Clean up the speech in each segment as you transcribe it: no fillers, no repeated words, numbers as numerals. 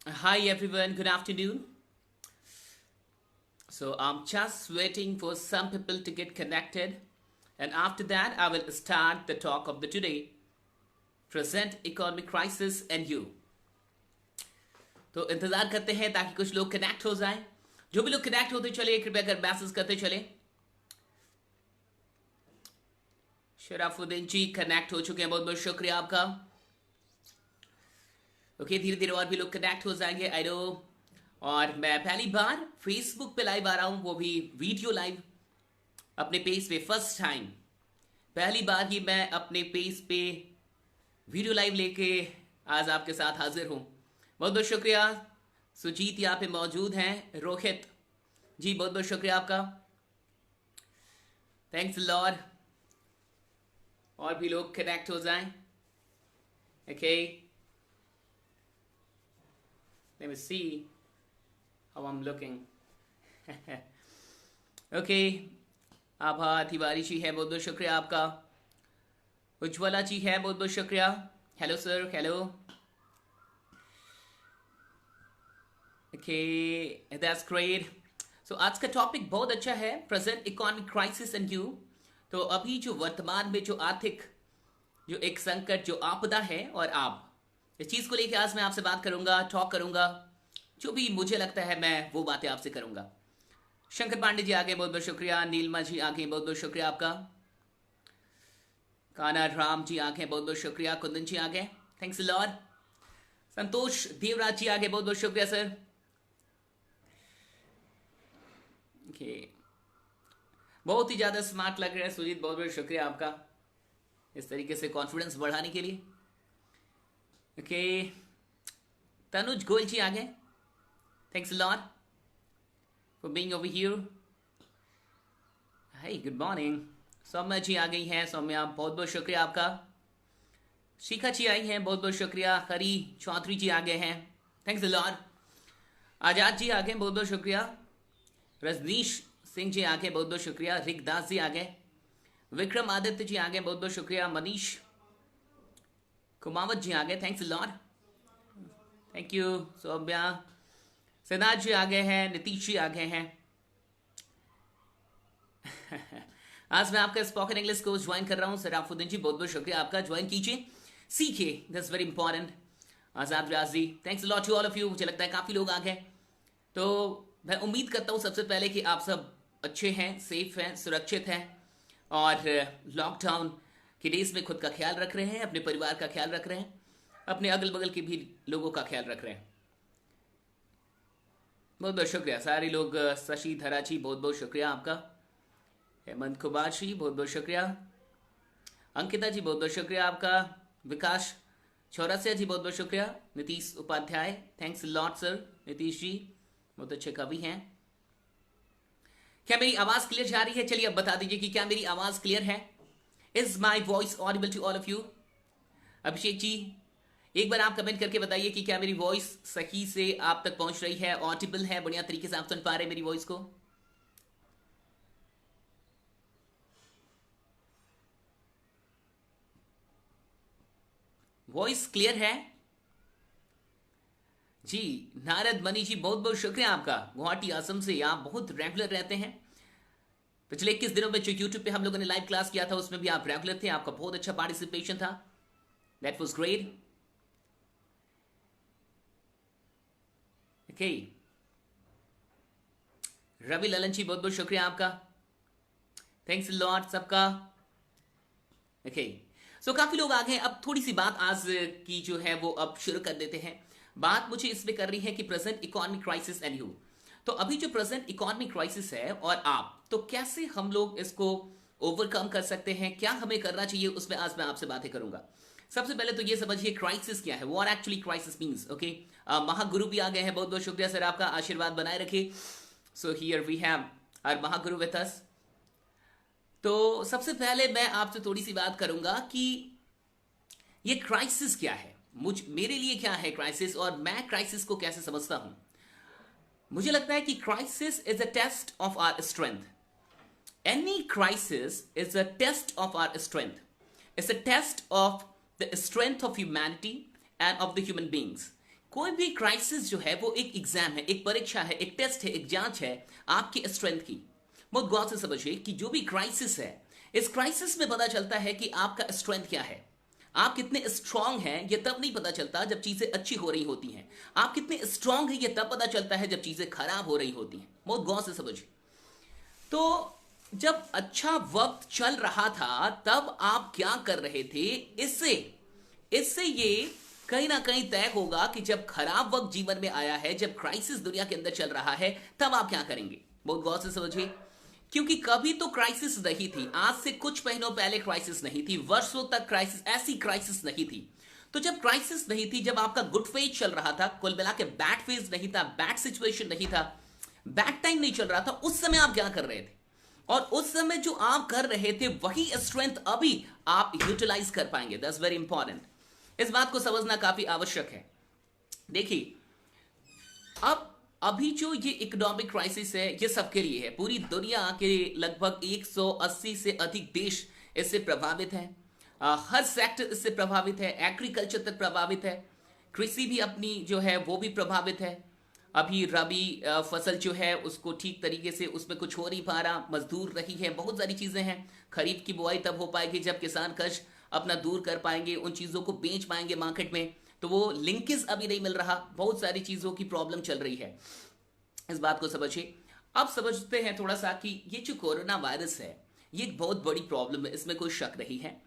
Hi everyone, good afternoon. So I'm just waiting for some people to get connected, and after that I will start the talk of the today, present economic crisis and you. तो इंतजार करते हैं ताकि कुछ लोग connect हो जाएं। जो भी लोग कनेक्ट होते चले कृपया कर मैसेज करते चले। शराफुद्दीन जी कनेक्ट हो चुके हैं, बहुत बहुत शुक्रिया आपका। ओके, धीरे धीरे और भी लोग कनेक्ट हो जाएंगे आई नो। और मैं पहली बार फेसबुक पे लाइव आ रहा हूँ, वो भी वीडियो लाइव अपने पेज पे, फर्स्ट टाइम, पहली बार ही मैं अपने पेज पे वीडियो लाइव लेके आज आपके साथ हाजिर हूँ। बहुत बहुत शुक्रिया। सुजीत यहाँ पे मौजूद हैं, रोहित जी बहुत बहुत शुक्रिया आपका, थैंक्स लॉर्ड। और भी लोग कनेक्ट हो जाएं। Okay, let me see how I'm looking. Okay, Abha Tiwari ji है, बहुत बहुत शुक्रिया आपका। उज्ज्वला जी है, बहुत बहुत शुक्रिया। Hello sir, hello. Okay, that's great. So आज का टॉपिक बहुत अच्छा है, present economic crisis and you. तो अभी जो वर्तमान में जो आर्थिक जो एक संकट, जो आपदा है, और आप इस चीज को लेकर आज मैं आपसे बात करूंगा, टॉक करूंगा। जो भी मुझे लगता है मैं वो बातें आपसे करूंगा। शंकर पांडे जी आगे, बहुत बहुत शुक्रिया। नीलमा जी आगे, बहुत बहुत शुक्रिया आपका। काना राम जी आगे, बहुत बहुत शुक्रिया। कुंदन जी आगे, थैंक्स लॉर्ड। संतोष देवराज जी आगे, बहुत बहुत शुक्रिया सर। ओके, बहुत ही ज्यादा स्मार्ट लग रहा है सुजीत, बहुत बहुत शुक्रिया आपका इस तरीके से कॉन्फिडेंस बढ़ाने के लिए। ओके, तनुज गोयल जी आगे, thanks Lord for being over here. Hi, good morning. Saumya ji आ गई हैं, सौम्या बहुत बहुत शुक्रिया आपका। शिखा जी आई हैं, बहुत बहुत शुक्रिया। हरी चौधरी जी आ गए हैं, थैंक्स लॉर्ड। आजाद जी आ गए, बहुत बहुत शुक्रिया। रजनीश सिंह जी आ गए, बहुत बहुत शुक्रिया। रिक दास जी आ गए। विक्रम आदित्य जी आ गए, बहुत बहुत शुक्रिया। मनीष कुमावत जी आ गए, thanks Lord, thank you. Saumya, Siddharth ji आ गए हैं, नीतीश जी आ गए हैं। आज मैं आपका स्पोकन इंग्लिश कोर्स ज्वाइन कर रहा हूँ। सराफुद्दीन जी बहुत बहुत शुक्रिया आपका, ज्वाइन कीजिए, सीखिए, that's very important. Azad Riyaz ji, thanks lot to all of you. मुझे लगता है काफी लोग आ गए, तो मैं उम्मीद करता हूँ सबसे पहले कि आप सब अच्छे हैं, सेफ हैं, सुरक्षित हैं, और लॉकडाउन के डेज में खुद का ख्याल रख रहे हैं, अपने परिवार का ख्याल रख रहे हैं, अपने अगल बगल के भी लोगों का ख्याल रख रहे हैं। बहुत बहुत शुक्रिया सारे लोग। शशि धरा जी बहुत बहुत शुक्रिया आपका। हेमंत कुमार जी बहुत बहुत शुक्रिया। अंकिता जी बहुत बहुत शुक्रिया आपका। विकास चौरसिया जी बहुत बहुत शुक्रिया। Nitish Upadhyay, thanks lot sir. Nitish ji बहुत अच्छे कवि हैं। क्या मेरी आवाज क्लियर जा रही है? चलिए अब बता दीजिए कि क्या मेरी आवाज क्लियर है। Is my voice audible to all of you? Abhishek ji एक बार आप कमेंट करके बताइए कि क्या मेरी वॉइस सही से आप तक पहुंच रही है, ऑडिबल है, बढ़िया तरीके से आप सुन पा रहे हैं मेरी वॉइस को। वॉइस क्लियर है जी। नारद मनी जी बहुत बहुत शुक्रिया आपका, गुवाहाटी असम से। आप बहुत रेगुलर रहते हैं। पिछले 21 दिनों में जो यूट्यूब पे हम लोगों ने लाइव क्लास किया था उसमें भी आप रेगुलर थे, आपका बहुत अच्छा पार्टिसिपेशन था, that was great. Okay, Ravi Lalan ji बहुत बहुत शुक्रिया आपका, थैंक्स लॉट सबका। ओके, सो काफी लोग आ गए। अब थोड़ी सी बात आज की जो है वो अब शुरू कर देते हैं। बात मुझे इसमें कर रही है कि present economic crisis and you. तो अभी जो प्रेजेंट इकोनॉमिक क्राइसिस है और आप, तो कैसे हम लोग इसको ओवरकम कर सकते हैं, क्या हमें करना चाहिए, उसमें आज मैं आपसे बातें करूंगा। सबसे पहले तो ये समझिए क्राइसिस क्या है, what actually crisis means. Okay, Mahaguru भी आ गए हैं, बहुत बहुत शुक्रिया सर आपका, आशीर्वाद बनाए रखिए। So here we have our महागुरु विथ अस। तो सबसे पहले मैं आपसे थोड़ी सी बात करूंगा कि ये क्राइसिस क्या है, मेरे लिए क्या है क्राइसिस, और मैं क्राइसिस को कैसे समझता हूं। मुझे लगता है कि crisis is a test of our strength. Any crisis is a test of our strength. It's a test of the strength of humanity and of the human beings. कोई भी क्राइसिस जो है वो एक एग्जाम है, एक परीक्षा है, एक टेस्ट है, एक जांच है आपकी स्ट्रेंथ की। बहुत गौर से समझिए कि जो भी क्राइसिस है, इस क्राइसिस में पता चलता है कि आपका स्ट्रेंथ क्या है, आप कितने स्ट्रांग हैं। ये तब नहीं पता चलता जब चीजें अच्छी हो रही होती हैं। आप कितने स्ट्रांग हैं ये तब पता चलता है जब चीजें खराब हो रही होती हैं। बहुत गौर से समझिए। तो जब अच्छा वक्त चल रहा था तब आप क्या कर रहे थे, इससे इससे ये कहीं ना कहीं तय होगा कि जब खराब वक्त जीवन में आया है, जब क्राइसिस दुनिया के अंदर चल रहा है, तब आप क्या करेंगे। बहुत गौर से समझिए, क्योंकि कभी तो क्राइसिस नहीं थी, आज से कुछ महीनों पहले क्राइसिस नहीं थी, वर्षों तक क्राइसिस, ऐसी क्राइसिस नहीं थी। तो जब क्राइसिस नहीं थी, जब आपका गुड फेज चल रहा था, कुल मिला के बैड फेज नहीं था, बैड सिचुएशन नहीं था, बैड टाइम नहीं चल रहा था, उस समय आप क्या कर रहे थे, और उस समय जो आप कर रहे थे वही स्ट्रेंथ अभी आप यूटिलाइज कर पाएंगे। That's very important. इस बात को समझना काफी आवश्यक है। देखिए, अब अभी जो ये इकोनॉमिक क्राइसिस है ये सबके लिए है। पूरी दुनिया के लगभग 180 से अधिक देश इससे प्रभावित हैं। हर सेक्टर इससे प्रभावित है, एग्रीकल्चर तक प्रभावित है, कृषि भी अपनी जो है वो भी प्रभावित है। अभी रबी फसल जो है उसको ठीक तरीके से उसमें कुछ हो नहीं पा रहा, मजदूर नहीं है, बहुत सारी चीजें हैं। खरीफ की बुआई तब हो पाएगी जब किसान कर्ज अपना दूर कर पाएंगे, उन चीजों को बेच पाएंगे मार्केट में, तो वो लिंकेज अभी नहीं मिल रहा। बहुत सारी चीजों की प्रॉब्लम चल रही है, इस बात को समझिए। अब समझते हैं थोड़ा सा कि ये जो कोरोना वायरस है ये एक बहुत बड़ी प्रॉब्लम है, इसमें कोई शक नहीं है।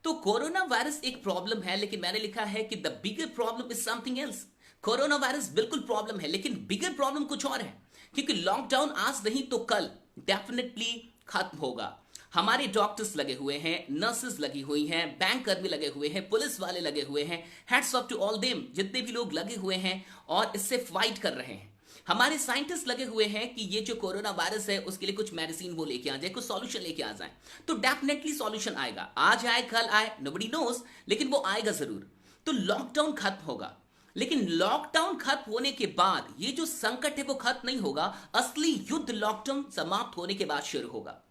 तो कोरोना वायरस एक प्रॉब्लम है, लेकिन मैंने लिखा है कि the bigger problem is something else. Corona virus बिल्कुल प्रॉब्लम है, लेकिन बिगर प्रॉब्लम कुछ और है, क्योंकि लॉकडाउन आज नहीं तो कल डेफिनेटली खत्म होगा। हमारे डॉक्टर्स लगे हुए हैं, नर्सेस लगी हुई हैं, बैंक कर्मी लगे हुए हैं, पुलिस वाले लगे हुए हैं, hats off to all them, जितने भी लोग लगे हुए हैं और इससे फाइट कर रहे हैं। हमारे साइंटिस्ट लगे हुए हैं कि ये जो कोरोना वायरस है उसके लिए कुछ मेडिसिन वो लेके आ जाए, कुछ सॉल्यूशन लेके आ जाए। तो डेफिनेटली सॉल्यूशन आएगा, आज आए कल आए, नोबडी नोज, लेकिन वो आएगा जरूर। तो लॉकडाउन खत्म होगा, लेकिन लॉकडाउन खत्म होने के बाद ये जो संकट है वो खत्म नहीं होगा। असली युद्ध लॉकडाउन समाप्त होने के बाद शुरू होगा।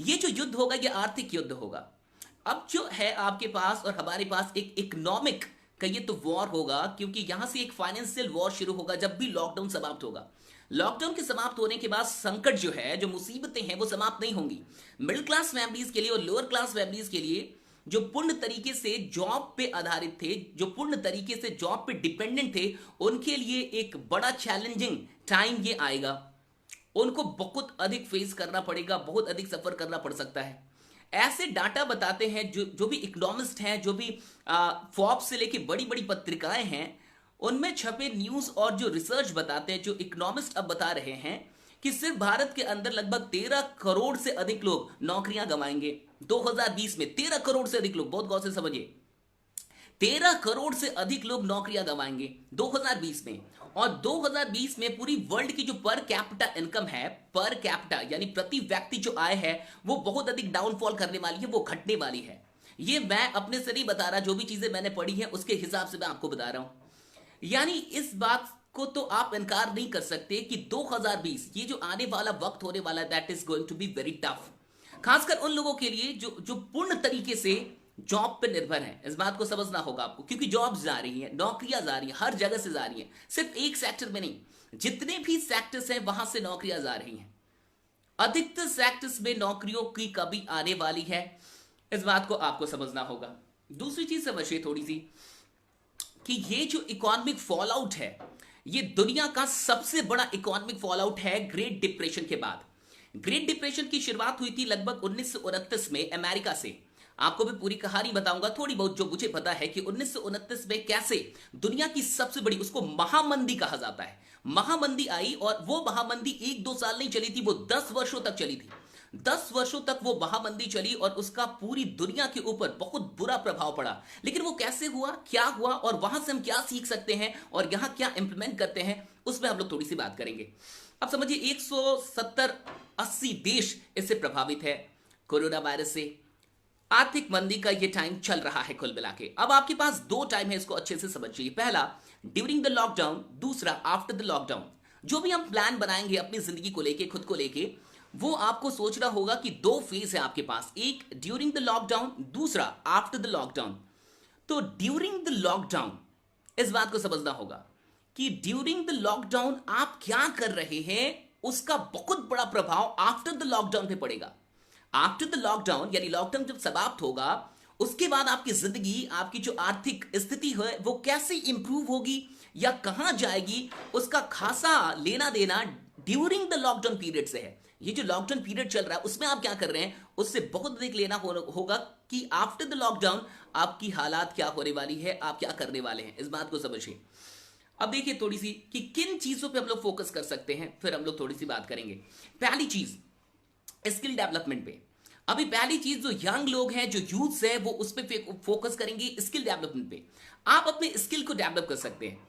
ये जो युद्ध होगा ये आर्थिक युद्ध होगा। अब जो है आपके पास और हमारे पास एक इकोनॉमिक का ये तो वॉर होगा, क्योंकि यहां से एक फाइनेंशियल वॉर शुरू होगा जब भी लॉकडाउन समाप्त होगा। लॉकडाउन के समाप्त होने के बाद संकट जो है, जो मुसीबतें हैं वो समाप्त नहीं होंगी। मिडिल क्लास फैमिलीज के लिए और लोअर क्लास फैमिलीज के लिए, जो पूर्ण तरीके से जॉब पे आधारित थे, जो पूर्ण तरीके से जॉब पे डिपेंडेंट थे, उनके लिए एक बड़ा चैलेंजिंग टाइम ये आएगा। उनको बहुत अधिक फेस करना पड़ेगा, बहुत अधिक सफर करना पड़ सकता है। ऐसे डाटा बताते हैं जो भी इकोनॉमिस्ट हैं, जो भी फोर्ब्स से लेके बड़ी बड़ी पत्रिकाएं हैं, उनमें छपे न्यूज और जो रिसर्च बताते हैं, जो इकोनॉमिस्ट अब बता रहे हैं कि सिर्फ भारत के अंदर लगभग 13 करोड़ से अधिक लोग नौकरियां गंवाएंगे 2020 में। 13 करोड़ से अधिक लोग, बहुत गौर से समझिए, 13 करोड़ से अधिक लोग नौकरियां गंवाएंगे 2020 में। और 2020 में पूरी वर्ल्ड की जो पर कैपिटा इनकम है, पर कैपिटा यानी प्रति व्यक्ति जो आय है, वो बहुत अधिक डाउनफॉल करने वाली है, वो घटने वाली है। ये मैं अपने से नहीं बता रहा, जो भी चीजें मैंने पढ़ी है उसके हिसाब से मैं आपको बता रहा हूं। यानी इस बात को तो आप इनकार नहीं कर सकते कि 2020 ये जो आने वाला वक्त होने वाला है, that is going to be very tough, खासकर उन लोगों के लिए जो पूर्ण तरीके से जॉब पे निर्भर है। इस बात को समझना होगा आपको, क्योंकि जॉब्स जा रही हैं, नौकरियां जा रही हैं, हर जगह से जा रही हैं, सिर्फ एक सेक्टर में नहीं, जितने भी सेक्टर्स हैं वहां से नौकरियां जा रही हैं। अधिकतर सेक्टर्स में नौकरियों की कमी आने वाली है, इस बात को आपको समझना होगा। दूसरी चीज समझिए थोड़ी सी, कि ये जो इकोनॉमिक फॉल आउट है, ये दुनिया का सबसे बड़ा इकोनॉमिक फॉल आउट है ग्रेट डिप्रेशन के बाद। ग्रेट डिप्रेशन की शुरुआत हुई थी लगभग 1929 में अमेरिका से। आपको भी पूरी कहानी बताऊंगा, थोड़ी बहुत जो मुझे पता है कि 1929 में कैसे दुनिया की सबसे बड़ी, उसको महामंदी कहा जाता है, महामंदी आई। और वो महामंदी 1-2 साल नहीं चली थी, वो 10 वर्षों तक चली थी। 10 वर्षों तक वो महामंदी चली और उसका पूरी दुनिया के ऊपर बहुत बुरा प्रभाव पड़ा। लेकिन वो कैसे हुआ, क्या हुआ, और वहां से हम क्या सीख सकते हैं और यहां क्या इंप्लीमेंट करते हैं, उसमें हम लोग थोड़ी सी बात करेंगे। अब समझिए 170-80 देश इससे प्रभावित है कोरोना वायरस से। आर्थिक मंदी का ये टाइम चल रहा है कुल मिला के। अब आपके पास 2 टाइम है, इसको अच्छे से समझिए। पहला ड्यूरिंग द लॉकडाउन, दूसरा आफ्टर द लॉकडाउन। जो भी हम प्लान बनाएंगे अपनी जिंदगी को लेके, खुद को लेके, वो आपको सोचना होगा कि 2 फेज है आपके पास, एक ड्यूरिंग द लॉकडाउन, दूसरा आफ्टर द लॉकडाउन। तो ड्यूरिंग द लॉकडाउन इस बात को समझना होगा कि ड्यूरिंग द लॉकडाउन आप क्या कर रहे हैं, उसका बहुत बड़ा प्रभाव आफ्टर द लॉकडाउन पे पड़ेगा। आफ्टर द लॉकडाउन यानी लॉकडाउन जब समाप्त होगा, उसके बाद आपकी जिंदगी, आपकी जो आर्थिक स्थिति है वो कैसे इंप्रूव होगी या कहां जाएगी, उसका खासा लेना देना ड्यूरिंग द लॉकडाउन पीरियड से है। ये जो लॉकडाउन पीरियड चल रहा है उसमें आप क्या कर रहे हैं, उससे बहुत अधिक लेना होगा कि आफ्टर द लॉकडाउन आपकी हालात क्या होने वाली है, आप क्या करने वाले हैं, इस बात को समझिए। अब देखिए थोड़ी सी कि किन चीजों पे हम लोग फोकस कर सकते हैं, फिर हम लोग थोड़ी सी बात करेंगे। पहली चीज स्किल डेवलपमेंट पे। अभी पहली चीज जो यंग लोग हैं, जो यूथ्स है, वो उस पर फोकस करेंगे स्किल डेवलपमेंट पे। आप अपने स्किल को डेवलप कर सकते हैं,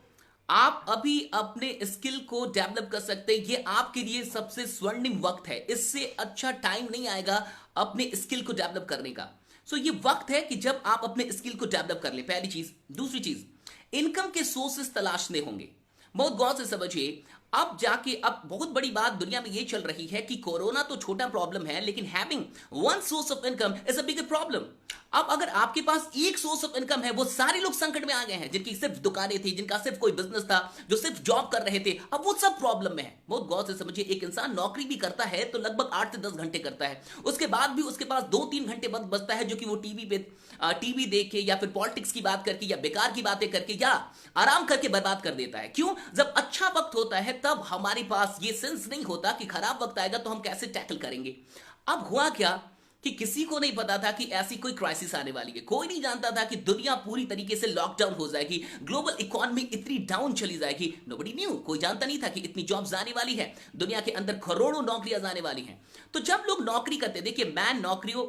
आप अभी अपने स्किल को डेवलप कर सकते हैं। ये आपके लिए सबसे स्वर्णिम वक्त है, इससे अच्छा टाइम नहीं आएगा अपने स्किल को डेवलप करने का। सो ये वक्त है कि जब आप अपने स्किल को डेवलप कर ले, पहली चीज। दूसरी चीज, इनकम के सोर्सेस तलाशने होंगे। बहुत गौर से समझिए। अब जाके अब बहुत बड़ी बात दुनिया में ये चल रही है कि कोरोना तो छोटा प्रॉब्लम है, लेकिन having one source of income is a bigger problem. अब अगर आपके पास एक सोर्स ऑफ इनकम है, वो सारे लोग संकट में आ गए हैं, जिनकी सिर्फ दुकानें थी, जिनका सिर्फ कोई बिजनेस था, जो सिर्फ जॉब कर रहे थे, अब वो सब प्रॉब्लम में है। बहुत गौर से समझिए। एक इंसान नौकरी भी करता है तो लगभग 8 से 10 घंटे करता है, उसके बाद भी उसके पास 2-3 घंटे बचता है, जो कि वो टीवी देख के या फिर पॉलिटिक्स की बात करके या बेकार की बातें करके या आराम करके बर्बाद कर देता है। क्यों? जब अच्छा वक्त होता है तब हमारे पास ये सेंस नहीं होता कि खराब वक्त आएगा तो हम कैसे टैकल करेंगे। अब हुआ क्या कि किसी को नहीं पता था कि ऐसी कोई क्राइसिस आने वाली है। कोई नहीं जानता था कि दुनिया पूरी तरीके से लॉकडाउन हो जाएगी, ग्लोबल इकोनॉमी इतनी डाउन चली जाएगी। नोबडी न्यू, कोई जानता नहीं था कि इतनी जॉब्स आने वाली है, दुनिया के अंदर करोड़ों नौकरियां आने वाली हैं। तो जब लोग नौकरी करते, देखिए मैं नौकरियों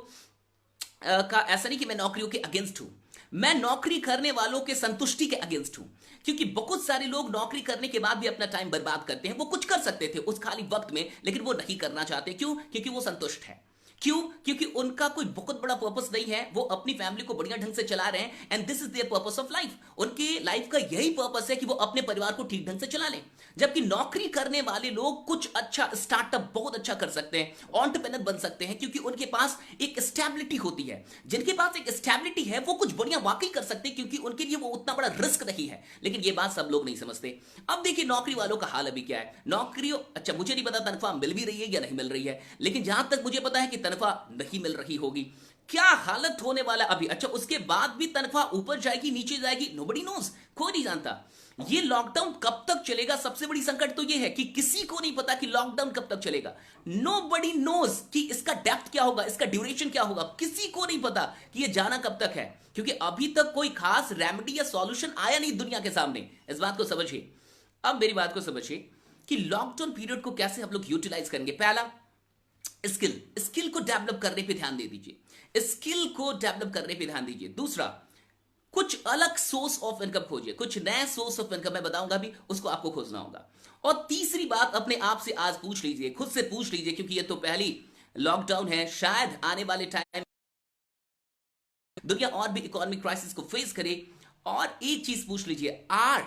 का ऐसा नहीं कि मैं नौकरियों के अगेंस्ट हूं, मैं नौकरी करने वालों के संतुष्टि के अगेंस्ट हूं। क्योंकि बहुत सारे लोग नौकरी करने के बाद भी अपना टाइम बर्बाद करते हैं। वो कुछ कर सकते थे उस खाली वक्त में, लेकिन वो नहीं करना चाहते। क्यों? क्योंकि वो संतुष्ट है। क्यों? क्योंकि उनका कोई बहुत बड़ा पर्पस नहीं है, वो अपनी फैमिली को बढ़िया ढंग से चला रहे हैं, and this is there purpose of life. उनके लाइफ का यही पर्पस है कि वो अपने परिवार को ठीक ढंग से चला लें। जबकि नौकरी करने वाले लोग कुछ अच्छा स्टार्टअप बहुत अच्छा कर सकते हैं, एंटरप्रेन्योर बन सकते हैं, क्योंकि उनके पास एक स्टेबिलिटी होती है। जिनके पास एक स्टेबिलिटी है वो कुछ बढ़िया वाकई कर सकते हैं, क्योंकि उनके लिए वो उतना बड़ा रिस्क नहीं है। लेकिन ये बात सब लोग नहीं समझते। अब देखिए नौकरी वालों का हाल अभी क्या है। नौकरियों, अच्छा मुझे नहीं पता तनख्वाह मिल भी रही है या नहीं मिल रही है, लेकिन जहां तक मुझे पता है कि तनख्वाह नहीं मिल रही होगी। क्या हालत होने वाला अभी। अच्छा उसके बाद भी तनख्वाह ऊपर जाएगी नीचे जाएगी, नोबडी नोज, कोई नहीं जानता। ये लॉकडाउन कब तक चलेगा, सबसे बड़ी संकट तो ये है कि किसी को नहीं पता कि लॉकडाउन कब तक चलेगा। नोबडी नोज कि इसका डेप्थ क्या होगा, इसका ड्यूरेशन क्या होगा, किसी को नहीं पता कि ये जाना कब तक है। क्योंकि अभी तक कोई खास रेमेडी या सॉल्यूशन आया नहीं दुनिया के सामने। इस बात को समझिए। अब मेरी बात को समझिए कि लॉकडाउन पीरियड को कैसे हम लोग यूटिलाइज करेंगे। पहला, स्किल को डेवलप करने पे ध्यान दे दीजिए, स्किल को डेवलप करने पे ध्यान दीजिए। दूसरा, कुछ अलग सोर्स ऑफ इनकम खोजिए, कुछ नया सोर्स ऑफ इनकम मैं बताऊंगा भी, उसको आपको खोजना होगा। और तीसरी बात, अपने आप से आज पूछ लीजिए, खुद से पूछ लीजिए, क्योंकि ये तो पहली लॉकडाउन है, शायद आने वाले टाइम दुनिया और भी इकोनॉमिक क्राइसिस को फेस करे। और एक चीज पूछ लीजिए, are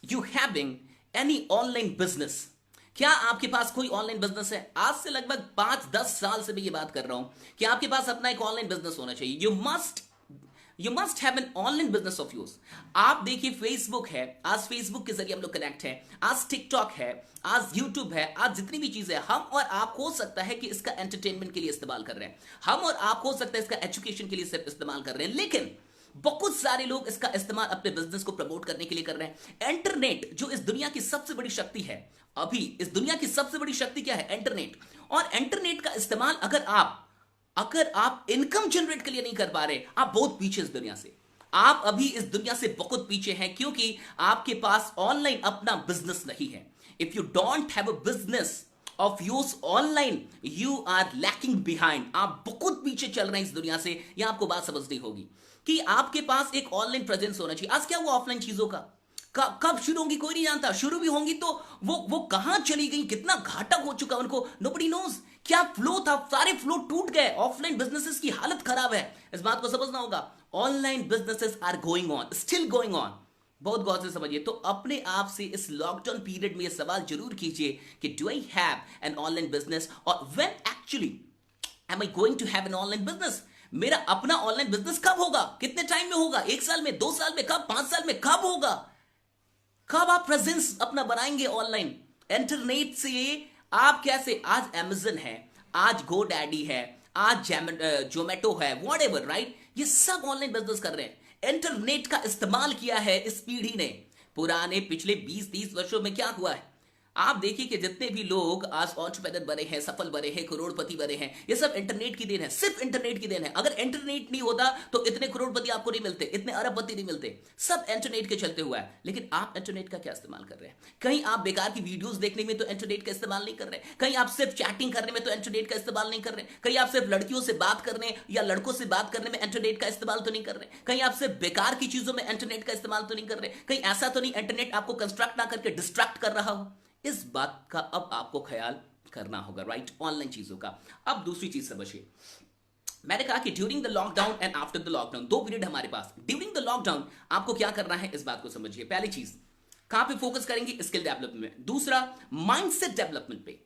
you having any online business? क्या आपके पास कोई ऑनलाइन बिजनेस है? आज से लगभग 5-10 साल से मैं ये बात कर रहा हूं कि आपके पास अपना एक ऑनलाइन बिजनेस होना चाहिए। You must have an online business of use. आप देखिए फेसबुक है, आज फेसबुक के जरिए हम लोग कनेक्ट हैं, आज टिकटॉक है, आज यूट्यूब है, आज जितनी भी चीजें, हम और आप हो सकता है कि इसका एंटरटेनमेंट के लिए इस्तेमाल कर रहे हैं, हम और आप हो सकता है इसका एजुकेशन के लिए सिर्फ इस्तेमाल कर रहे हैं, लेकिन बहुत सारे लोग इसका इस्तेमाल अपने बिजनेस को प्रमोट करने के लिए कर रहे हैं। इंटरनेट जो इस दुनिया की सबसे बड़ी शक्ति है, अभी इस दुनिया की सबसे बड़ी शक्ति क्या है? इंटरनेट। और इंटरनेट का इस्तेमाल अगर आप इनकम जनरेट के लिए नहीं कर पा रहे, आप बहुत पीछे इस दुनिया से, आप अभी इस दुनिया से बहुत पीछे हैं, क्योंकि आपके पास ऑनलाइन अपना बिजनेस नहीं है। If you don't have a business of use online, you are lacking behind. आप बहुत पीछे चल रहे हैं इस दुनिया से। यह आपको बात समझनी होगी कि आपके पास एक ऑनलाइन प्रेजेंस होना चाहिए। आज क्या हुआ ऑफलाइन चीजों का, कब शुरू होंगी कोई नहीं जानता, शुरू भी होंगी तो वो कहां चली गई, कितना घाटा हो चुका उनको, नोबडी नोज। क्या फ्लो था, सारे फ्लो टूट गए, ऑफलाइन बिजनेसेस की हालत खराब है, इस बात को समझना होगा। Online businesses are going on, still going on. बहुत गौर से समझिए। तो अपने आप से इस लॉकडाउन पीरियड में यह सवाल जरूर कीजिए कि do I have an online business, और when actually am I going to have an online business. मेरा अपना ऑनलाइन बिजनेस कब होगा, कितने टाइम में होगा, 1 साल में, 2 साल में, कब, 5 साल में, कब होगा? कब आप प्रेजेंस अपना बनाएंगे ऑनलाइन? इंटरनेट से आप कैसे, आज अमेजन है, आज गो डैडी है, आज जोमेटो है, वॉट एवर, राइट, ये सब ऑनलाइन बिजनेस कर रहे हैं। इंटरनेट का इस्तेमाल किया है इस पीढ़ी ने। पुराने पिछले 20-30 वर्षों में क्या हुआ है? आप देखिए कि जितने भी लोग आज एंटरप्रेन्योर बने हैं, सफल बने हैं, करोड़पति बने हैं, ये सब इंटरनेट की देन है, सिर्फ इंटरनेट की देन है। अगर इंटरनेट नहीं होता तो इतने करोड़पति आपको नहीं मिलते, इतने अरबपति नहीं मिलते, सब इंटरनेट के चलते हुआ है। लेकिन आप इंटरनेट का क्या इस्तेमाल कर रहे हैं? कहीं आप बेकार की वीडियोस देखने में तो इंटरनेट का इस्तेमाल नहीं कर रहे, कहीं आप सिर्फ चैटिंग करने में तो इंटरनेट का इस्तेमाल नहीं कर रहे, कहीं आप सिर्फ लड़कियों से बात करने या लड़कों से बात करने में इंटरनेट का इस्तेमाल तो नहीं कर रहे, कहीं आप सिर्फ बेकार की चीजों में इंटरनेट का इस्तेमाल तो नहीं कर रहे, कहीं ऐसा तो नहीं इंटरनेट आपको कंस्ट्रक्ट ना करके डिस्ट्रैक्ट कर रहा हो। इस बात का अब आपको ख्याल करना होगा, राइट, ऑनलाइन चीजों का। अब दूसरी चीज समझिए, मैंने कहा कि during the lockdown and after the lockdown, 2 period हमारे पास। ड्यूरिंग द लॉकडाउन आपको क्या करना है, इस बात को समझिए। पहली चीज, कहां पे फोकस करेंगे? स्किल डेवलपमेंट में। दूसरा, माइंडसेट डेवलपमेंट पे।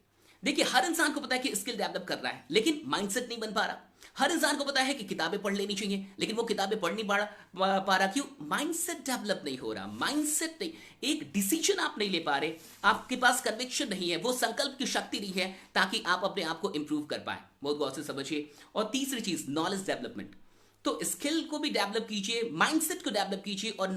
देखिए, हर इंसान को पता है कि स्किल डेवलप कर रहा है, लेकिन माइंडसेट नहीं बन पा रहा। हर इंसान को पता है कि किताबें पढ़ लेनी चाहिए, लेकिन वो किताबें पढ़ नहीं पा रहा। क्यों? माइंडसेट डेवलप नहीं हो रहा। माइंडसेट नहीं, एक डिसीजन आप नहीं ले पा रहे, आपके पास कन्विक्शन नहीं है, वो संकल्प की शक्ति नहीं है ताकि आप अपने आप को इंप्रूव कर पाए। बहुत गौर से समझिए। और तीसरी चीज, नॉलेज डेवलपमेंट। तो स्किल को भी डेवलप कीजिए, माइंडसेट को डेवलप कीजिए, और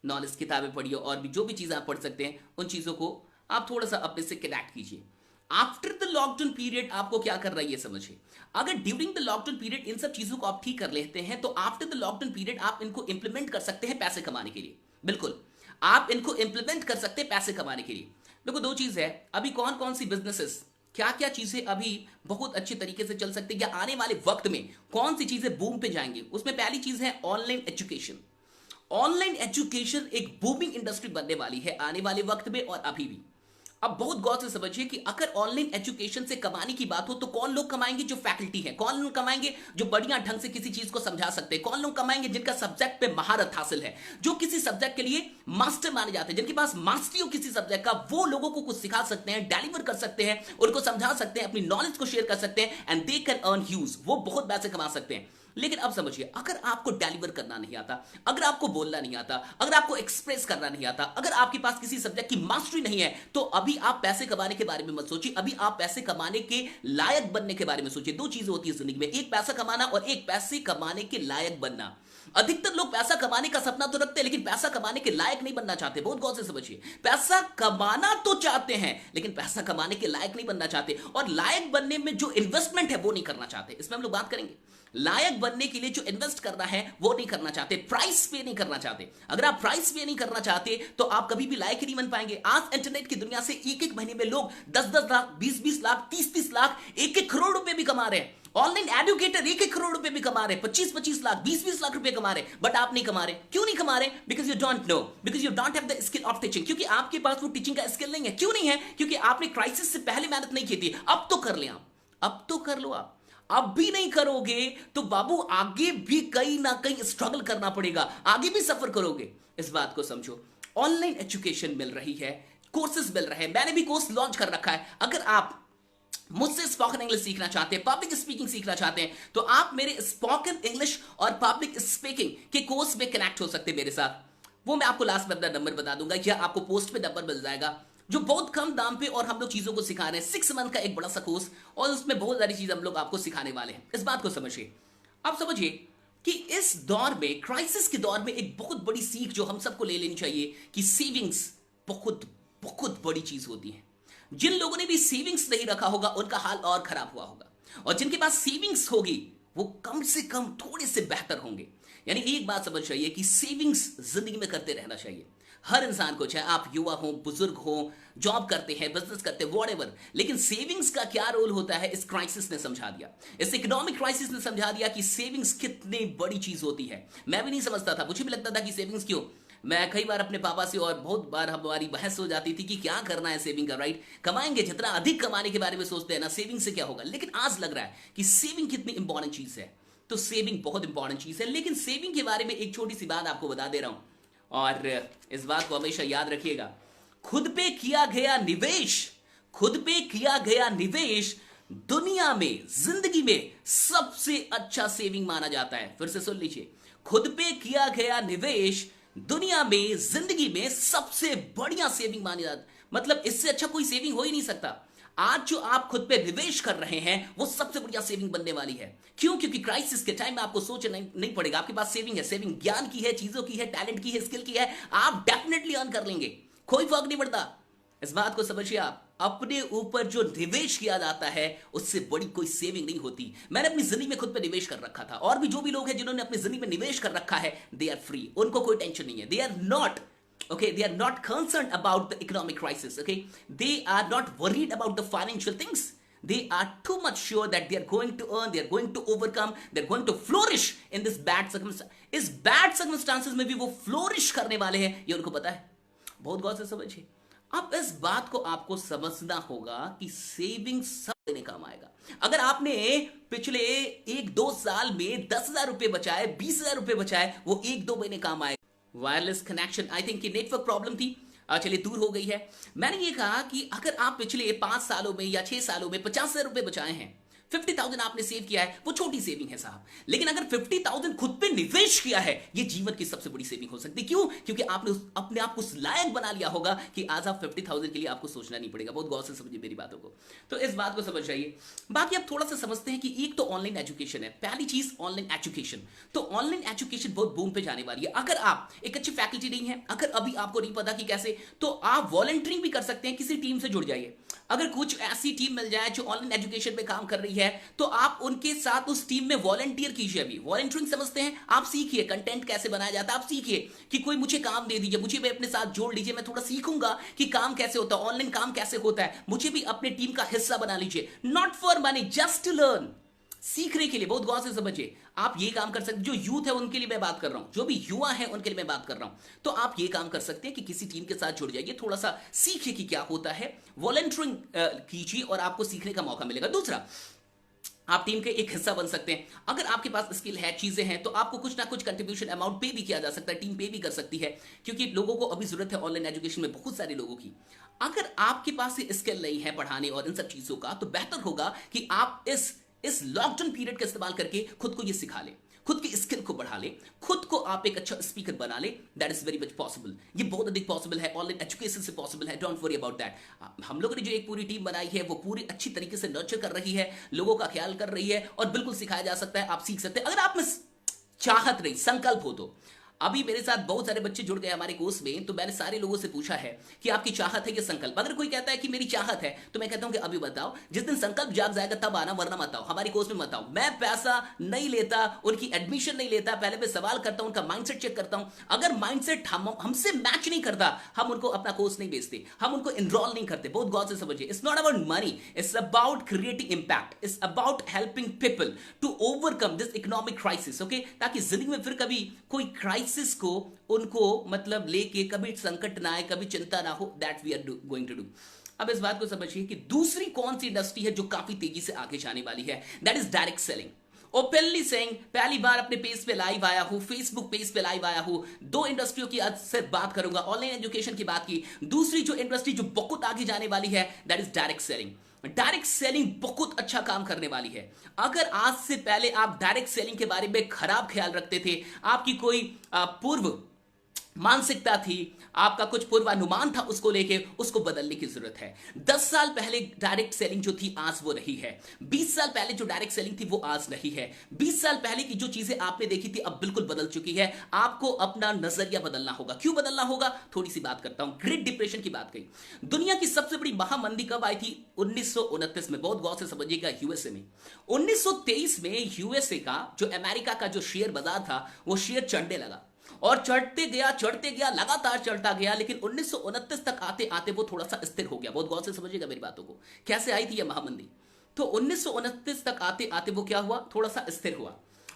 नॉलेज किताबें पढ़िए, और भी जो भी चीजें आप पढ़ सकते हैं उन चीजों को आप थोड़ा सा अपने से कनेक्ट कीजिए। आफ्टर द लॉकडाउन पीरियड आपको क्या कर रहा है ये समझिए। अगर during the lockdown period in सब चीजों को आप ठीक कर लेते हैं तो आफ्टर द लॉकडाउन पीरियड आप इनको इंप्लीमेंट कर सकते हैं पैसे कमाने के लिए। बिल्कुल, आप इनको इंप्लीमेंट कर सकते हैं पैसे कमाने के लिए। देखो, 2 चीज है, अभी कौन कौन सी बिजनेसेस, क्या क्या चीजें अभी बहुत अच्छे तरीके से चल सकती है, या आने वाले वक्त में कौन सी चीजें बूम पे जाएंगी। उसमें पहली चीज है ऑनलाइन एजुकेशन। ऑनलाइन एजुकेशन एक बूमिंग इंडस्ट्री बनने वाली है आने वाले वक्त में, और अभी भी। अब बहुत गौर से समझिए कि अगर ऑनलाइन एजुकेशन से कमाने की बात हो तो कौन लोग कमाएंगे? जो फैकल्टी है। कौन लोग कमाएंगे? जो बढ़िया ढंग से किसी चीज को समझा सकते हैं। कौन लोग कमाएंगे? जिनका सब्जेक्ट पे महारत हासिल है, जो किसी सब्जेक्ट के लिए मास्टर माने जाते हैं, जिनके पास मास्टरी हो किसी सब्जेक्ट का। वो लोगों को कुछ सिखा सकते हैं, डिलीवर कर सकते हैं, उनको समझा सकते हैं, अपनी नॉलेज को शेयर कर सकते हैं, and they can earn huge. वो बहुत पैसे कमा सकते हैं। लेकिन अब समझिए, अगर आपको डिलीवर करना नहीं आता, अगर आपको बोलना नहीं आता, अगर आपको एक्सप्रेस करना नहीं आता, अगर आपके पास किसी सब्जेक्ट की मास्टरी नहीं है, तो अभी आप पैसे कमाने के बारे में मत सोचिए। अभी आप पैसे कमाने के लायक बनने के बारे में सोचिए। 2 चीजें होती है जिंदगी में, एक पैसा कमाना और एक पैसे कमाने के लायक बनना। अधिकतर लोग पैसा कमाने का सपना तो रखते हैं, लेकिन पैसा कमाने के लायक नहीं बनना चाहते। बहुत गौर से समझिए, पैसा कमाना तो चाहते हैं, लेकिन पैसा कमाने के लायक नहीं बनना चाहते, और लायक बनने में जो इन्वेस्टमेंट है वो नहीं करना चाहते। इसमें हम लोग बात करेंगे। लायक बनने के लिए जो इन्वेस्ट करना है वो नहीं करना चाहते, प्राइस पे नहीं करना चाहते। अगर आप प्राइस पे नहीं करना चाहते तो आप कभी भी लायक ही नहीं बन पाएंगे। आज इंटरनेट की दुनिया से एक महीने में लोग 10-10 लाख, 20-20 लाख, 30-30 लाख, 1-1 करोड़ रुपए भी कमा रहे हैं। ऑनलाइन एजुकेटर 1-1 करोड़ रुपए भी कमा रहे, 25-25 लाख, 20-20 लाख रुपए कमा रहे, बट आप नहीं कमा रहे। क्यों नहीं कमा रहे? Because you don't know, because you don't have the skill of teaching. क्योंकि आपके पास वो टीचिंग का स्किल नहीं है। क्यों नहीं है? क्योंकि आपने क्राइसिस से पहले मेहनत नहीं की थी। अब तो कर ले आप, अब तो कर लो आप। अब भी नहीं करोगे तो बाबू आगे भी कहीं ना कहीं स्ट्रगल करना पड़ेगा, आगे भी सफर करोगे। इस बात को समझो। ऑनलाइन एजुकेशन मिल रही है, कोर्सेज मिल रहे हैं। मैंने भी कोर्स लॉन्च कर रखा है। अगर आप मुझसे स्पोकन इंग्लिश सीखना चाहते हैं, पब्लिक स्पीकिंग सीखना चाहते हैं, तो आप मेरे स्पोकन इंग्लिश और पब्लिक स्पीकिंग के कोर्स में कनेक्ट हो सकते हैं मेरे साथ। वो मैं आपको लास्ट में अपना नंबर बता दूंगा, या आपको पोस्ट पे नंबर मिल जाएगा, जो बहुत कम दाम पे और हम लोग चीजों को सिखा रहे हैं। 6 मंथ का एक बड़ा सा कोर्स, और उसमें बहुत सारी चीज हम लोग आपको सिखाने वाले हैं। इस बात को समझिए। अब समझिए कि इस दौर में, क्राइसिस के दौर में, एक बहुत बड़ी सीख जो हम सबको ले लेनी चाहिए कि सेविंग्स बहुत बहुत बड़ी चीज होती है। जिन लोगों ने भी सेविंग्स नहीं रखा होगा उनका हाल और खराब हुआ होगा, और जिनके पास सेविंग्स होगी वो कम से कम थोड़े से बेहतर होंगे। यानी एक बात समझ चाहिए कि सेविंग्स जिंदगी में करते रहना चाहिए हर इंसान को, चाहे आप युवा हो, बुजुर्ग हो, जॉब करते हैं, बिजनेस करते हैं, व्हाटएवर। लेकिन सेविंग्स का क्या रोल होता है, इस क्राइसिस ने समझा दिया, इस इकोनॉमिक क्राइसिस ने समझा दिया कि सेविंग्स कितनी बड़ी चीज होती है। मैं भी नहीं समझता था, मुझे भी लगता था कि सेविंग्स क्यों। मैं कई बार अपने पापा से, और बहुत बार हमारी बहस हो जाती थी कि क्या करना है सेविंग का, राइट। कमाएंगे, जितना अधिक कमाने के बारे में सोचते हैं ना, सेविंग से क्या होगा। लेकिन आज लग रहा है कि सेविंग कितनी इंपॉर्टेंट चीज है। तो सेविंग बहुत इंपॉर्टेंट चीज है। लेकिन सेविंग के बारे में एक छोटी सी बात आपको बता दे रहा हूं, और इस बात को हमेशा याद रखिएगा। खुद पे किया गया निवेश, खुद पे किया गया निवेश दुनिया में, जिंदगी में सबसे अच्छा सेविंग माना जाता है। फिर से सुन लीजिए, खुद पे किया गया निवेश दुनिया में जिंदगी में सबसे बढ़िया सेविंग मानी जाती, मतलब इससे अच्छा कोई सेविंग हो ही नहीं सकता। आज जो आप खुद पे निवेश कर रहे हैं वो सबसे बढ़िया सेविंग बनने वाली है। क्यों? क्योंकि क्राइसिस के टाइम में आपको सोचना नहीं पड़ेगा, आपके पास सेविंग है। सेविंग ज्ञान की है, चीजों की है, टैलेंट की है, स्किल की है, आप डेफिनेटली अर्न कर लेंगे, कोई फर्क नहीं पड़ता। इस बात को समझिए, आप अपने ऊपर जो निवेश किया जाता है उससे बड़ी कोई सेविंग नहीं होती। मैंने अपनी जिंदगी में खुद पे निवेश कर रखा था, और भी जो भी लोग हैं जिन्होंने अपनी जिंदगी में निवेश कर रखा है, दे आर फ्री, उनको कोई टेंशन नहीं है। They are not they are not concerned about the economic crisis. They are not worried about the financial things. They are too much sure that they are going to earn, they are going to overcome, they are going to flourish in this bad circumstance. इस bad circumstances में भी वो flourish करने वाले हैं, ये उनको पता है। बहुत गौर से समझिए। अब इस बात को आपको समझना होगा कि सेविंग सब देने काम आएगा। अगर आपने पिछले 1-2 साल में 10,000 रुपए बचाए, 20,000 रुपए बचाए, वो 1-2 महीने काम आएगा। वायरलेस कनेक्शन, आई थिंक कि नेटवर्क प्रॉब्लम थी, चलिए दूर हो गई है। मैंने ये कहा कि अगर आप पिछले 5 सालों में या 6 सालों में 50,000 रुपए बचाए हैं, 50,000 आपने सेव किया है, वो छोटी सेविंग है साहब। लेकिन अगर 50,000 खुद पे निवेश किया है, ये जीवन की सबसे बड़ी सेविंग हो सकती है। क्यों? क्योंकि आपने अपने आप को उस लायक बना लिया होगा कि आज आप 50,000 के लिए आपको सोचना नहीं पड़ेगा। बहुत गौर से समझिए मेरी बातों को, तो इस बात को समझ जाइए। बाकी आप थोड़ा सा समझते हैं कि एक तो ऑनलाइन एजुकेशन है, पहली चीज ऑनलाइन एजुकेशन। तो ऑनलाइन एजुकेशन बहुत बूम पे जाने वाली है। अगर आप एक अच्छी फैकल्टी नहीं है, अगर अभी आपको नहीं पता कि कैसे, तो आप वॉलंटियरिंग भी कर सकते हैं, किसी टीम से जुड़ जाइए। अगर कुछ ऐसी टीम मिल जाए जो ऑनलाइन एजुकेशन में काम कर रही है, तो आप उनके साथ उस टीम में वॉलंटियर कीजिए। अभी वॉलंटियरिंग समझते हैं, आप सीखिए कंटेंट कैसे बनाया जाता है, आप सीखिए कि कोई मुझे काम दे दीजिए, मुझे भी अपने साथ जोड़ लीजिए, मैं थोड़ा सीखूंगा कि काम कैसे होता है, ऑनलाइन काम कैसे होता है, मुझे भी अपने टीम का हिस्सा बना लीजिए। Not for money, just to learn, सीखने के लिए। बहुत गौर से समझिए, आप ये काम कर सकते, जो यूथ है उनके लिए मैं बात कर रहा हूं, जो भी युवा है उनके लिए मैं बात कर रहा हूं। तो आप ये काम कर सकते हैं कि किसी टीम के साथ जुड़ जाइए, थोड़ा सा सीखिए कि क्या होता है, वॉलंटियरिंग कीजिए और आपको सीखने का मौका मिलेगा। दूसरा, आप टीम के एक हिस्सा बन सकते हैं। अगर आपके पास स्किल है, चीजें हैं, तो आपको कुछ ना कुछ कंट्रीब्यूशन अमाउंट पे भी किया जा सकता है, टीम पे भी कर सकती है, क्योंकि लोगों को अभी जरूरत है ऑनलाइन एजुकेशन में, बहुत सारे लोगों की। अगर आपके पास ये स्किल नहीं है पढ़ाने और इन सब चीजों का, तो बेहतर होगा कि आप इस लॉकडाउन पीरियड का इस्तेमाल करके खुद को ये सिखा ले, खुद की स्किल को बढ़ा ले, खुद को आप एक अच्छा स्पीकर बना ले। That is very much possible, ये बहुत अधिक पॉसिबल है, ऑनलाइन एजुकेशन से पॉसिबल है। Don't worry about that. हम लोगों ने जो एक पूरी टीम बनाई है, वो पूरी अच्छी तरीके से नर्चर कर रही है, लोगों का ख्याल कर रही है, और बिल्कुल सिखाया जा सकता है, आप सीख सकते हैं अगर आप में चाहत रही, संकल्प हो तो। अभी मेरे साथ बहुत सारे बच्चे जुड़ गए हमारे कोर्स में, तो मैंने सारे लोगों से पूछा है कि आपकी चाहत है कि संकल्प। अगर कोई कहता है कि मेरी चाहत है, तो मैं कहता हूं कि अभी बताओ, जिस दिन संकल्प जाग जाएगा तब आना, वरना मत आओ, हमारे कोर्स में मत आओ। मैं पैसा नहीं लेता, उनकी एडमिशन नहीं लेता, पहले मैं सवाल करता हूं, उनका माइंडसेट चेक करता हूं। अगर माइंडसेट हमसे मैच नहीं करता, हम उनको अपना कोर्स नहीं बेचते, हम उनको इनरोल नहीं करते। बहुत गौर से समझिए, it's not about money, it's about creating impact, it's about helping people to overcome this economic crisis. Okay, ताकि जिंदगी में फिर कभी कोई क्राइसिस को उनको मतलब लेके कभी संकट ना आए, कभी चिंता ना हो। That we are going to do. अब इस बात को समझिए कि दूसरी कौन सी इंडस्ट्री है जो काफी तेजी से आगे जाने वाली है, that is direct selling. Openly saying, पहली बार अपने पेज पे लाइव आया हूं, फेसबुक पेज पे लाइव आया हूं। 2 इंडस्ट्रियों की आज से बात करूंगा, ऑनलाइन एजुकेशन की बात की, दूसरी जो इंडस्ट्री जो बहुत आगे जाने वाली है, that is direct selling. Direct selling बहुत अच्छा काम करने वाली है। अगर आज से पहले आप डायरेक्ट सेलिंग के बारे में खराब ख्याल रखते थे, आपकी कोई पूर्व मानसिकता थी, आपका कुछ पूर्वानुमान था उसको लेके, उसको बदलने की जरूरत है। 10 साल पहले डायरेक्ट सेलिंग जो थी आज वो नहीं है। 20 साल पहले जो डायरेक्ट सेलिंग थी वो आज नहीं है। 20 साल पहले की जो चीजें आपने देखी थी अब बिल्कुल बदल चुकी है। आपको अपना नजरिया बदलना होगा। क्यों बदलना होगा, थोड़ी सी बात करता हूं। ग्रेट डिप्रेशन की बात कही, दुनिया की सबसे बड़ी महामंदी कब आई थी? 1929 में। बहुत गौर से समझिएगा, यूएसए में। 1923 में यूएसए का जो अमेरिका का जो शेयर बाजार था, वो शेयर चढ़ने लगा और चढ़ते गया, लगातार चढ़ता गया। लेकिन 1929 तक आते आते वो थोड़ा सा स्थिर हो गया। बहुत गौर से समझिएगा मेरी बातों को, कैसे आई थी यह महामंदी। तो 1929 तक आते आते वो क्या हुआ, थोड़ा सा स्थिर हुआ।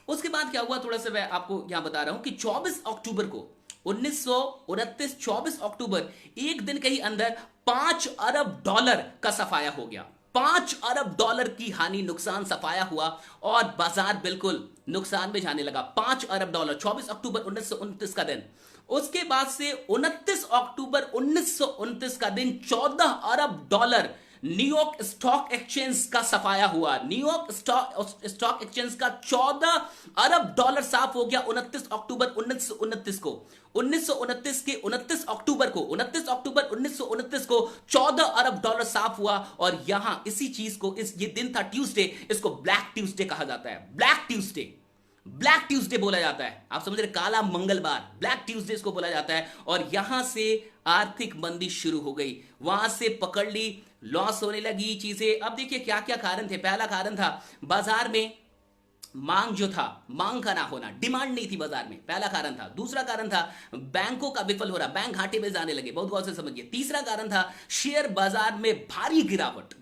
उसके बाद क्या हुआ, थोड़ा सा मैं आपको यहां बता रहा हूं कि 24 अक्टूबर को 1929 24 अक्टूबर, एक दिन के ही अंदर $5 अरब का सफाया हो गया। $5 अरब की हानि, नुकसान, सफाया हुआ और बाजार बिल्कुल नुकसान में जाने लगा। $5 अरब, 24 अक्टूबर 1929 का दिन। उसके बाद से 29 अक्टूबर 1929 का दिन $14 अरब न्यूयॉर्क स्टॉक एक्सचेंज का सफाया हुआ। न्यूयॉर्क स्टॉक एक्सचेंज का 14 अरब डॉलर साफ हो गया 29 अक्टूबर 1929 को। 1929 के 29 अक्टूबर को 1929 को 14 अरब डॉलर साफ हुआ। और यहां इसी चीज को ये दिन था ट्यूसडे, इसको ब्लैक ट्यूसडे कहा जाता है। ब्लैक ट्यूसडे बोला जाता है। आप समझ रहे, काला मंगलवार, ब्लैक ट्यूसडे इसको बोला जाता है। और यहां से आर्थिक मंदी शुरू हो गई, वहां से पकड़ ली, लॉस होने लगी चीजें। अब देखिए क्या क्या कारण थे। पहला कारण था बाजार में मांग जो था, मांग का ना होना, डिमांड नहीं थी बाजार में, पहला कारण था। दूसरा कारण था बैंकों का विफल हो रहा, बैंक घाटे में जाने लगे, बहुत गौर से समझिए। तीसरा कारण था शेयर बाजार में भारी गिरावट।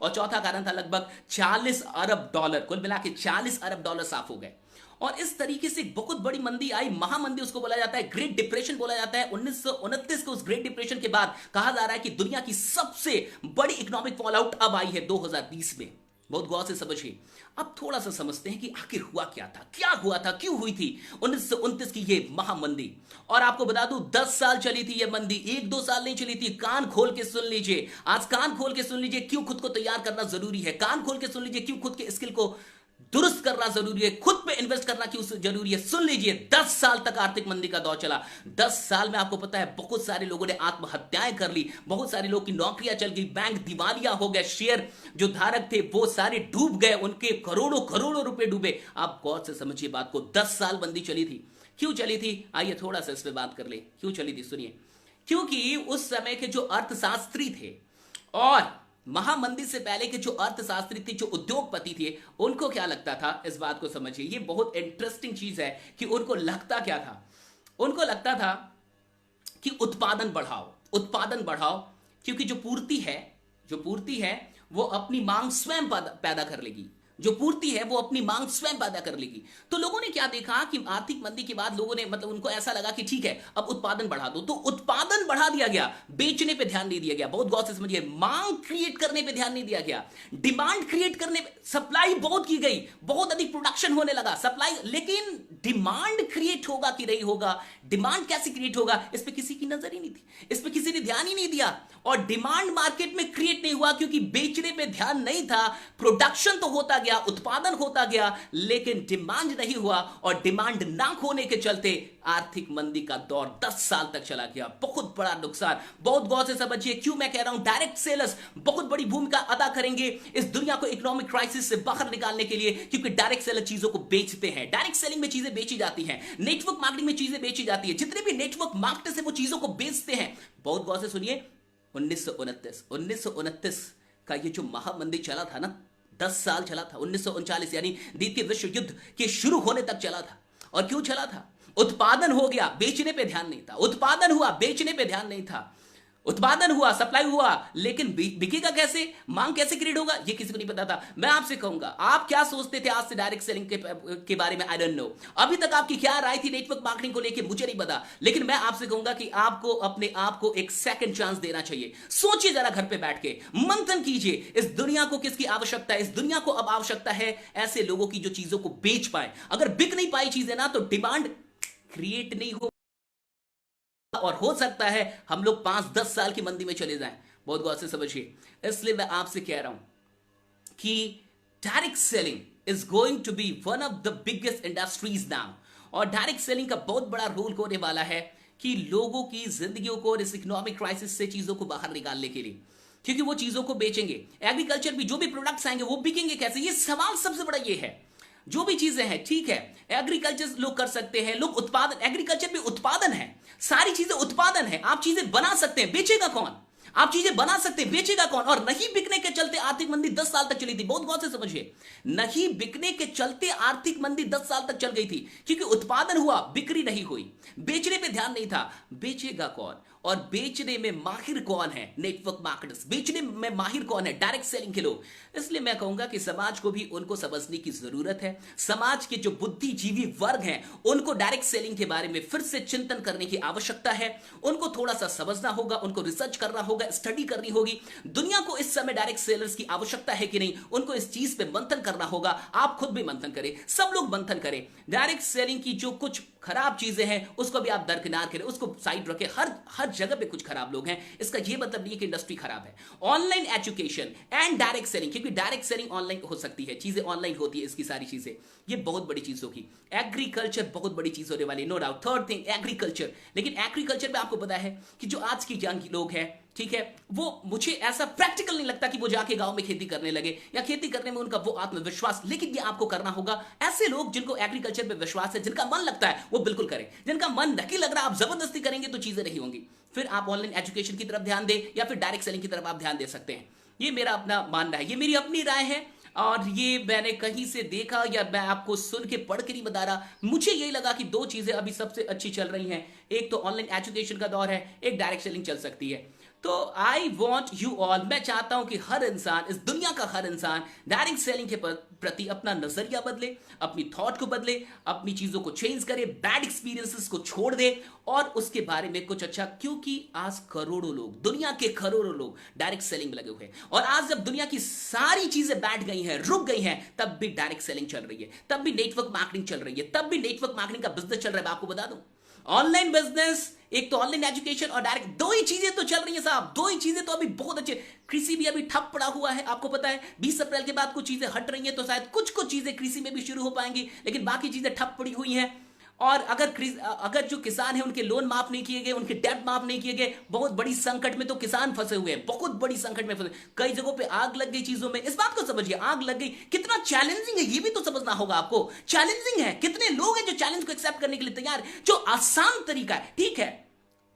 और चौथा कारण था लगभग 40 अरब डॉलर, कुल मिला के 40 अरब डॉलर साफ हो गए। और इस तरीके से बहुत बड़ी मंदी आई, महामंदी उसको बोला जाता है, ग्रेट डिप्रेशन बोला जाता है। 1929 के उस ग्रेट डिप्रेशन के बाद कहा जा रहा है कि दुनिया की सबसे बड़ी इकोनॉमिक फॉलआउट अब आई है 2020 में। बहुत गौर से समझिए। अब थोड़ा सा समझते हैं कि आखिर हुआ क्या था, क्यों हुई थी 1929 की ये महामंदी। और आपको बता दूं 10 साल चली थी ये मंदी, 1-2 साल नहीं चली थी। कान खोल के सुन लीजिए, आज कान खोल के सुन लीजिए क्यों खुद को तैयार करना जरूरी है। कान खोल के सुन लीजिए क्यों खुद के स्किल को दुरुस्त करना जरूरी है, खुद पे इन्वेस्ट करना क्यों जरूरी है। सुन लीजिए, 10 साल तक आर्थिक मंदी का दौर चला। 10 साल में आपको पता है बहुत सारे लोगों ने आत्महत्याएं कर ली, बहुत सारे लोगों की नौकरियां चल गई, बैंक दिवालिया हो गए, शेयर जो धारक थे वो सारे डूब गए, उनके करोड़ों रुपए डूबे। आप गौर से समझिए बात को, 10 साल मंदी चली थी। क्यों चली थी, आइए थोड़ा सा इस पे बात कर ले। क्यों चली थी सुनिए। क्योंकि उस समय के जो अर्थशास्त्री थे और महामंदी से पहले के जो अर्थशास्त्री थे, जो उद्योगपति थे, उनको क्या लगता था, इस बात को समझिए। ये बहुत इंटरेस्टिंग चीज है कि उनको लगता क्या था। उनको लगता था कि उत्पादन बढ़ाओ, क्योंकि जो पूर्ति है वो अपनी मांग स्वयं पैदा कर लेगी। तो लोगों ने क्या देखा कि आर्थिक मंदी के बाद लोगों ने उनको ऐसा लगा कि ठीक है अब उत्पादन बढ़ा दो, तो उत्पादन बढ़ा दिया गया, बेचने पे ध्यान नहीं दिया गया। बहुत गौर से समझिए, मांग क्रिएट करने पे ध्यान नहीं दिया गया, डिमांड क्रिएट करने पे सप्लाई बहुत की गई, बहुत अधिक प्रोडक्शन होने लगा, सप्लाई, लेकिन डिमांड क्रिएट होगा कि नहीं होगा, डिमांड कैसे क्रिएट होगा, इस पे किसी की नजर ही नहीं थी, इस पे किसी ने ध्यान ही नहीं दिया। और डिमांड मार्केट में क्रिएट नहीं हुआ क्योंकि बेचने पे ध्यान नहीं था। प्रोडक्शन तो होता गया, उत्पादन होता गया, लेकिन डिमांड नहीं हुआ। और डिमांड ना होने के चलते आर्थिक मंदी का दौर 10 साल तक चला गया। बहुत बड़ा नुकसान। बहुत गौर से समझिए क्यों मैं कह रहा हूं डायरेक्ट सेलर्स बहुत बड़ी भूमिका अदा करेंगे इस दुनिया को इकोनॉमिक क्राइसिस से बाहर निकालने के लिए, क्योंकि डायरेक्ट सेलर चीजों को बेचते हैं। डायरेक्ट सेलिंग में चीजें बेची जाती हैं, नेटवर्क मार्केटिंग में चीजें बेची जाती है। जितने भी नेटवर्क मार्केटर्स हैं वो चीजों को बेचते हैं। बहुत गौर से सुनिए, 1929 का ये जो महामंदी चला था ना, 10 साल चला था। 1939 यानी द्वितीय विश्व युद्ध के शुरू होने तक चला था। और क्यों चला था? उत्पादन हो गया, बेचने पे ध्यान नहीं था। उत्पादन हुआ, बेचने पे ध्यान नहीं था। उत्पादन हुआ, सप्लाई हुआ, लेकिन बिकेगा कैसे, मांग कैसे क्रिएट होगा, ये किसी को नहीं पता था। मैं आपसे कहूंगा, आप क्या सोचते थे आज से डायरेक्ट सेलिंग के बारे में? I don't know. अभी तक आपकी क्या राय थी नेटवर्क मार्केटिंग को लेकर, मुझे नहीं पता। लेकिन मैं आपसे कहूंगा कि आपको अपने आप को एक सेकंड चांस देना चाहिए। सोचिए जरा, घर पे बैठ के मंथन कीजिए, इस दुनिया को किसकी आवश्यकता है? इस दुनिया को अब आवश्यकता है ऐसे लोगों की जो चीजों को बेच पाए। अगर बिक नहीं पाई चीजें ना, तो डिमांड क्रिएट नहीं हो, और हो सकता है हम लोग 5-10 साल की मंदी में चले जाएं। बहुत गौर से समझिए। इसलिए मैं आपसे कह रहा हूं कि direct selling is going to be one of the biggest industries now. और डायरेक्ट सेलिंग का बहुत बड़ा रोल होने वाला है कि लोगों की जिंदगियों को इस इकोनॉमिक क्राइसिस से चीजों को बाहर निकालने के लिए, क्योंकि वो चीजों को बेचेंगे। एग्रीकल्चर भी जो भी प्रोडक्ट्स आएंगे वो बिकेंगे कैसे, ये सवाल सबसे बड़ा ये है। जो भी चीजें हैं, ठीक है, एग्रीकल्चर लोग कर सकते हैं, लोग उत्पादन, एग्रीकल्चर भी उत्पादन है, सारी चीजें उत्पादन है। आप चीजें बना सकते हैं, बेचेगा कौन? आप चीजें बना सकते हैं, बेचेगा कौन? और नहीं बिकने के चलते आर्थिक मंदी 10 साल तक चली थी। बहुत गौर से समझिए, नहीं बिकने के चलते आर्थिक मंदी 10 साल तक चल गई थी, क्योंकि उत्पादन हुआ, बिक्री नहीं हुई, बेचने पे ध्यान नहीं था। बेचेगा कौन? और बेचने में माहिर कौन है? Network marketers. बेचने में माहिर कौन है? डायरेक्ट सेलिंग के लोग। इसलिए मैं कहूंगा कि समाज को भी उनको समझने की जरूरत है। समाज के जो बुद्धिजीवी वर्ग हैं उनको डायरेक्ट सेलिंग के बारे में फिर से चिंतन करने की आवश्यकता है। उनको थोड़ा सा समझना होगा, उनको रिसर्च करना होगा, स्टडी करनी होगी। दुनिया को इस समय डायरेक्ट सेलर्स की आवश्यकता है कि नहीं, उनको इस चीज पे मंथन करना होगा। आप खुद भी मंथन करें, सब लोग मंथन करें। डायरेक्ट सेलिंग की जो कुछ खराब चीजें हैं उसको भी आप दरकिनार करें, उसको साइड रखें। हर हर जगह पे कुछ खराब लोग हैं, इसका ये मतलब नहीं है कि इंडस्ट्री खराब है। Online education and direct selling, क्योंकि डायरेक्ट सेलिंग ऑनलाइन हो सकती है, चीजें ऑनलाइन होती है, इसकी सारी चीजें, ये बहुत बड़ी चीज होगी। एग्रीकल्चर बहुत बड़ी चीज होने वाली, no doubt. Third thing agriculture, लेकिन एग्रीकल्चर में आपको पता है कि जो आज की यंग लोग हैं, ठीक है, वो मुझे ऐसा प्रैक्टिकल नहीं लगता कि वो जाके गांव में खेती करने लगे या खेती करने में उनका वो आत्मविश्वास। लेकिन ये आपको करना होगा। ऐसे लोग जिनको एग्रीकल्चर पे विश्वास है, जिनका मन लगता है, वो बिल्कुल करें। जिनका मन नहीं लग रहा, आप जबरदस्ती करेंगे तो चीजें नहीं होंगी। फिर आप ऑनलाइन एजुकेशन की तरफ ध्यान दें या फिर डायरेक्ट सेलिंग की तरफ आप ध्यान दे सकते हैं। ये मेरा अपना मानना है, ये मेरी अपनी राय है, और ये मैंने कहीं से देखा या मैं आपको सुन के पढ़ के नहीं बता रहा। मुझे यही लगा कि दो चीजें अभी सबसे अच्छी चल रही हैं, एक तो ऑनलाइन एजुकेशन का दौर है, एक डायरेक्ट सेलिंग चल सकती है। तो आई वॉन्ट यू ऑल, मैं चाहता हूं कि हर इंसान, इस दुनिया का हर इंसान डायरेक्ट सेलिंग के प्रति अपना नजरिया बदले, अपनी थॉट को बदले, अपनी चीजों को चेंज करे, बैड एक्सपीरियंसेस को छोड़ दे और उसके बारे में कुछ अच्छा। क्योंकि आज करोड़ों लोग, दुनिया के करोड़ों लोग डायरेक्ट सेलिंग में लगे हुए हैं, और आज जब दुनिया की सारी चीजें बैठ गई हैं, रुक गई हैं, तब भी डायरेक्ट सेलिंग चल रही है, तब भी नेटवर्क मार्केटिंग चल रही है, तब भी नेटवर्क मार्केटिंग का बिजनेस चल रहा है। मैं आपको बता दूं, ऑनलाइन बिजनेस, एक तो ऑनलाइन एजुकेशन और डायरेक्ट, दो ही चीजें तो चल रही हैं साहब, दो ही चीजें तो अभी बहुत अच्छे। कृषि भी अभी ठप पड़ा हुआ है, आपको पता है 20 अप्रैल के बाद कुछ चीजें हट रही हैं, तो शायद कुछ कुछ चीजें कृषि में भी शुरू हो पाएंगी, लेकिन बाकी चीजें ठप पड़ी हुई हैं। और अगर जो किसान है उनके लोन माफ नहीं किए गए, उनके डेट माफ नहीं किए गए, बहुत बड़ी संकट में तो किसान फंसे हुए हैं, बहुत बड़ी संकट में फंसे। कई जगहों पे आग लग गई चीजों में, इस बात को समझिए, आग लग गई, कितना चैलेंजिंग है ये भी तो समझना होगा आपको। चैलेंजिंग है, कितने लोग हैं जो चैलेंज को एक्सेप्ट करने के लिए तैयार, जो आसान तरीका है। ठीक है,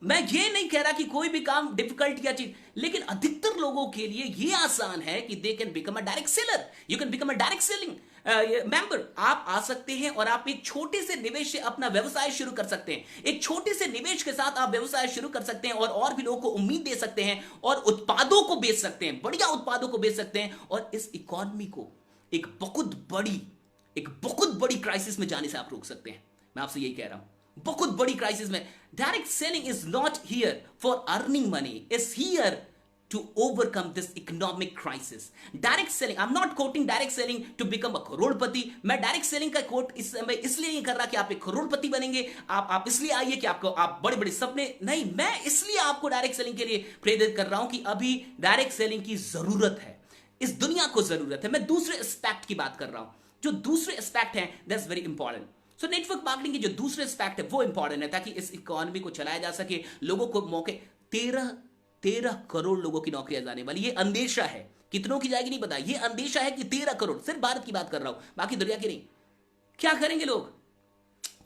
मैं ये नहीं कह रहा कि कोई भी काम डिफिकल्ट या चीज, लेकिन अधिकतर लोगों के लिए ये आसान है कि they can become a direct seller, you can become a direct selling member. आप आ सकते हैं और आप एक छोटे से निवेश से अपना व्यवसाय शुरू कर सकते हैं। एक छोटे से निवेश के साथ आप व्यवसाय शुरू कर सकते हैं और भी लोगों को उम्मीद दे सकते हैं और उत्पादों को बेच सकते हैं, बढ़िया उत्पादों को बेच सकते हैं, और इस इकोनॉमी को एक बहुत बड़ी क्राइसिस में जाने से आप रोक सकते हैं। मैं आपसे यही कह रहा हूं, बहुत बड़ी क्राइसिस में। Direct selling is not here for earning money, is here to overcome this economic crisis. Direct selling, I'm not quoting direct selling to become a करोड़पति। मैं डायरेक्ट सेलिंग का कोट इस समय इसलिए नहीं कर रहा कि आप एक करोड़पति बनेंगे, आप इसलिए आइए कि आपको आप बड़े बड़े सपने, नहीं, मैं इसलिए आपको डायरेक्ट सेलिंग के लिए प्रेरित कर रहा हूं कि अभी डायरेक्ट सेलिंग की जरूरत है, इस दुनिया को जरूरत है। मैं दूसरे एस्पेक्ट की बात कर रहा हूं, जो दूसरे एस्पेक्ट है that's very important. So network marketing के जो दूसरे एस्पेक्ट है वो इंपॉर्टेंट है, ताकि इस इकोनॉमी को चलाया जा सके, लोगों को मौके। 13 करोड़ लोगों की नौकरियां जाने वाली, ये अंदेशा है, कितनों की जाएगी नहीं पता, ये अंदेशा है कि 13 करोड़, सिर्फ भारत की बात कर रहा हूं, बाकी दुनिया की नहीं। क्या करेंगे लोग,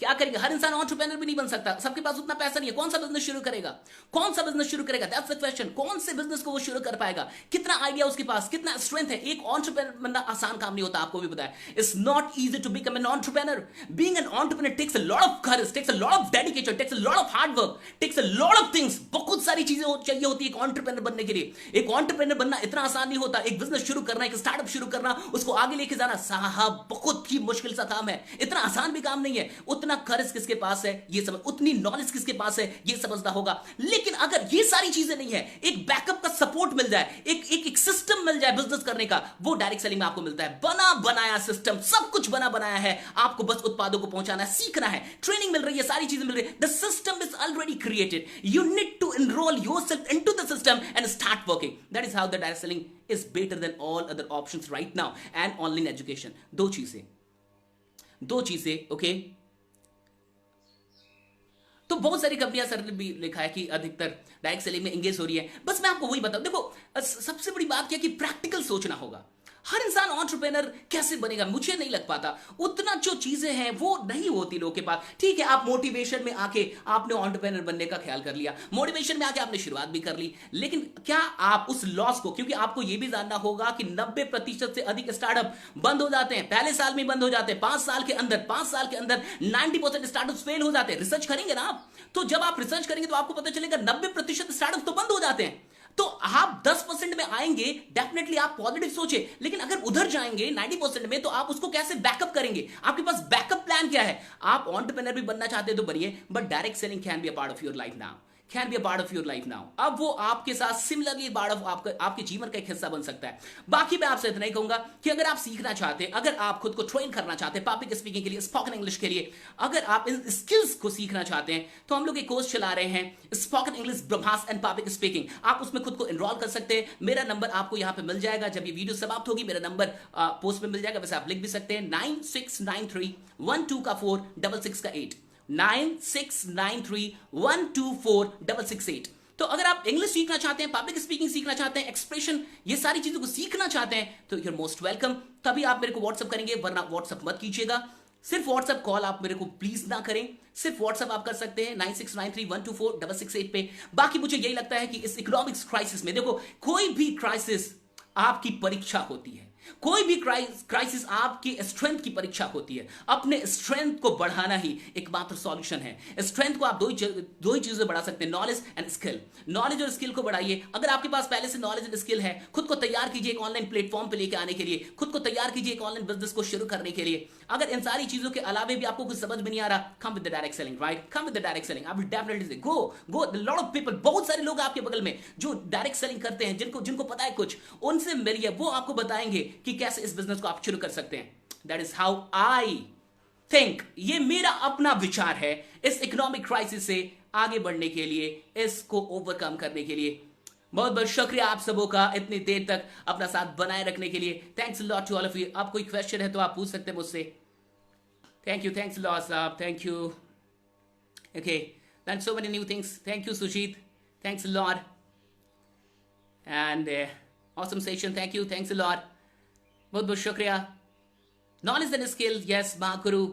क्या करेंगे? हर इंसान एंटरप्रेन्योर भी नहीं बन सकता, सबके पास उतना पैसा नहीं है। कौन सा बिजनेस शुरू करेगा, कौन सा बिजनेस शुरू करेगा, दैट्स द क्वेश्चन। कौन से बिजनेस को वो शुरू कर पाएगा, कितना आइडिया उसके पास, कितना स्ट्रेंथ है। एक एंटरप्रेन्योर बनना आसान काम नहीं होता, आपको भी पता है। It's not easy to become an entrepreneur. Being an entrepreneur takes a lot of courage, takes a lot of dedication, takes a lot of hard work, takes a lot of things. बहुत सारी चीजें चाहिए होती है एक entrepreneur बनने के लिए। एक एंटरप्रेन्योर बनना इतना आसान नहीं होता। एक बिजनेस शुरू करना, एक स्टार्टअप शुरू करना, उसको आगे लेके जाना, साहब बहुत ही मुश्किल सा काम है, इतना आसान भी काम नहीं है। उतना करेज किसके पास है ये समझ, उतनी नॉलेज किसके पास है ये समझना होगा। लेकिन अगर ये सारी चीजें नहीं है, एक बैकअप का सपोर्ट मिल जाए, एक सिस्टम मिल जाए बिजनेस करने का, वो डायरेक्ट सेलिंग में आपको मिलता है। बना बनाया सिस्टम, सब कुछ बना बनाया है, आपको बस उत्पादों को पहुंचाना है, सीखना है, ट्रेनिंग मिल रही है, सारी चीजें मिल रही है। The system is already created, you need to enroll yourself into the system and start working. That is how the direct selling is better than all other options right now and online education. दो चीजें okay. तो बहुत सारी कंपनियां, sir ने भी लिखा है कि अधिकतर डायरेक्ट सेलिंग में एंगेज हो रही है। बस मैं आपको वही बताऊं, देखो सबसे बड़ी बात क्या कि प्रैक्टिकल सोचना होगा। हर इंसान एंटरप्रेन्योर कैसे बनेगा, मुझे नहीं लग पाता। उतना जो चीजें हैं वो नहीं होती लोगों के पास। ठीक है, आप मोटिवेशन में आके आपने एंटरप्रेन्योर बनने का ख्याल कर लिया, मोटिवेशन में आके आपने शुरुआत भी कर ली, लेकिन क्या आप उस लॉस को, क्योंकि आपको यह भी जानना होगा कि 90% से अधिक स्टार्टअप बंद हो जाते हैं, पहले साल में बंद हो जाते हैं। 5 साल के अंदर 90% स्टार्टअप फेल हो जाते हैं। रिसर्च करेंगे ना आप, तो जब आप रिसर्च करेंगे तो आपको पता चलेगा 90% स्टार्टअप तो बंद हो जाते हैं। तो आप 10% में आएंगे, डेफिनेटली आप पॉजिटिव सोचे, लेकिन अगर उधर जाएंगे 90% में, तो आप उसको कैसे बैकअप करेंगे? आपके पास बैकअप प्लान क्या है? आप एंटरप्रेन्योर भी बनना चाहते हैं तो बनिए, but direct selling can be a part of your life now. Can be a part of your life now. अब वो आपके साथ सिमिलरली पार्ट ऑफ आपके जीवन का एक हिस्सा बन सकता है। बाकी मैं आपसे इतना ही कहूंगा कि अगर आप सीखना चाहते हैं, अगर आप खुद को ट्रेन करना चाहते हैं पब्लिक स्पीकिंग के लिए, स्पोकन इंग्लिश के लिए, अगर आप इन स्किल्स को सीखना चाहते हैं, तो हम लोग एक कोर्स चला रहे हैं स्पोकन इंग्लिश ब्रह्मास एंड पब्लिक स्पीकिंग। आप उसमें खुद को एनरोल कर सकते हैं। मेरा नंबर आपको यहां पे मिल जाएगा, जब ये वीडियो समाप्त होगी मेरा नंबर पोस्ट में मिल जाएगा, वैसे आप लिख भी सकते हैं 969312 9693124668। तो अगर आप इंग्लिश सीखना चाहते हैं, पब्लिक स्पीकिंग सीखना चाहते हैं, एक्सप्रेशन, ये सारी चीजों को सीखना चाहते हैं, तो यूर मोस्ट वेलकम। तभी आप मेरे को व्हाट्सअप करेंगे, वरना व्हाट्सअप मत कीजिएगा। सिर्फ व्हाट्सअप कॉल आप मेरे को प्लीज ना करें, सिर्फ व्हाट्सअप आप कर सकते हैं 9693124668 पे। बाकी मुझे यही लगता है कि इस इकोनॉमिक्स क्राइसिस में, देखो कोई भी क्राइसिस आपकी परीक्षा होती है, कोई भी क्राइसिस आपकी स्ट्रेंथ की परीक्षा होती है। अपने स्ट्रेंथ को बढ़ाना ही एकमात्र सॉल्यूशन है। स्ट्रेंथ को आप दो ही चीजों से बढ़ा सकते हैं, नॉलेज एंड स्किल। नॉलेज और स्किल को बढ़ाइए। अगर आपके पास पहले से नॉलेज एंड स्किल है, खुद को तैयार कीजिए एक ऑनलाइन प्लेटफॉर्म पे लेके आने के लिए, खुद को तैयार कीजिए एक ऑनलाइन बिजनेस को शुरू करने के लिए। अगर इन सारी चीजों के अलावा भी आपको कुछ समझ में नहीं आ रहा, come with the direct selling, right? Come with the direct selling. I will definitely से गो लॉट ऑफ पीपल, बहुत सारे लोग आपके बगल में जो डायरेक्ट सेलिंग करते हैं, जिनको पता है कुछ, उनसे मिलिए, वो आपको बताएंगे कि कैसे इस बिजनेस को आप शुरू कर सकते हैं। That is how I think. ये मेरा अपना विचार है इस इकोनॉमिक क्राइसिस से आगे बढ़ने के लिए, इसको ओवरकम करने के लिए। बहुत बहुत शुक्रिया आप सबों का इतनी देर तक अपना साथ बनाए रखने के लिए। Thanks a lot to all of you. आप कोई क्वेश्चन है तो आप पूछ सकते हैं मुझसे। Thank you, thanks a lot साहब, thank you. Okay, that's so many new things. Thank you Sujit, thanks a lot. And awesome session, thank you, thanks a lot. बहुत बहुत शुक्रिया। Knowledge and skill, yes Mahaguru